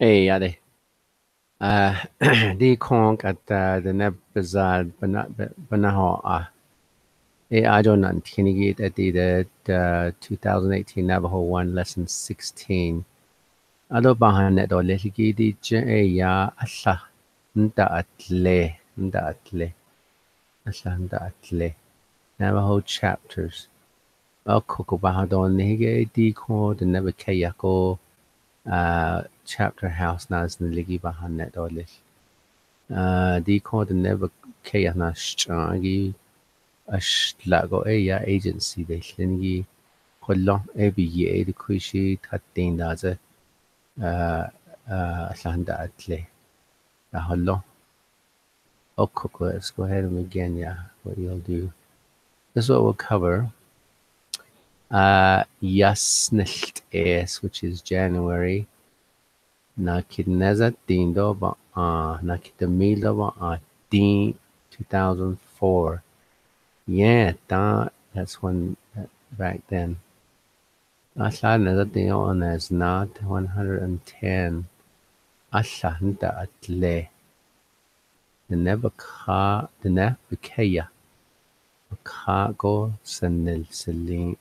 Hey, Ade. Di kong at the nebazad banaho I don't know tinigit at the 2018 Navajo 1 lesson 16. Ado bahan net o lehigi di ya asha nda atle asha nda atle Navajo chapters. O koko bahadon nehige di ko the nebakayako chapter house nas niligi bahan net o leh. Di ko the neba kaya na shagi ashlago ya agency de lingi kollo ebi ye de kuishi tatin daze landa atle a hollo. Okay, let's go ahead and begin. Yeah, what you'll do. This is what we'll cover. Yasnicht es, which is January. Nakidneza dindo ba nakidamilo ba din 2004. Yeah, that's when back then. Asla neza on as not 110. Asla Nida'adleeh. The nebakaya. Cargo Sanil Celine.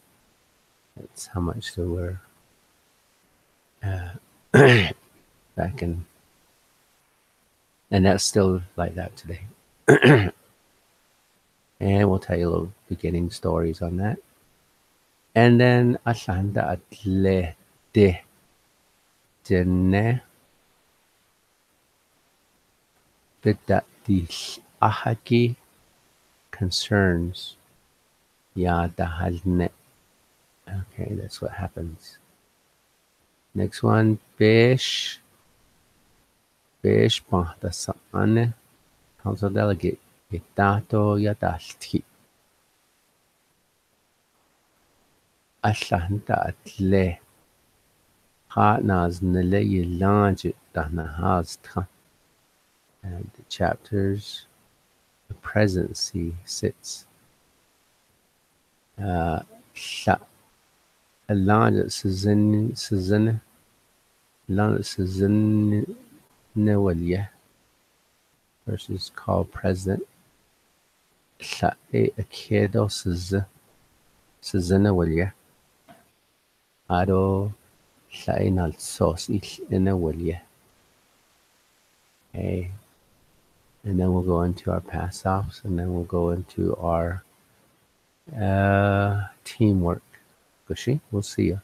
That's how much there were back in, and that's still like that today. And we'll tell you a little beginning stories on that. And then Nida'adleeh de Jene Bidadil Ahaki concerns Ya Dahalne. Okay, that's what happens. Next one, Bish Bahda Sa'ane, Council Delegate, Itato Yadalti. Nida'adleeh Naz Nile Yilanjit Danahazta. And the chapters, the presidency sits. Sha Alana Suzanne Newalia versus called President. Sha Akedo Suzanne Walia. Ado Shainal Sos Newalia. Okay. And then we'll go into our pass-offs, and then we'll go into our teamwork. Gushi, we'll see you.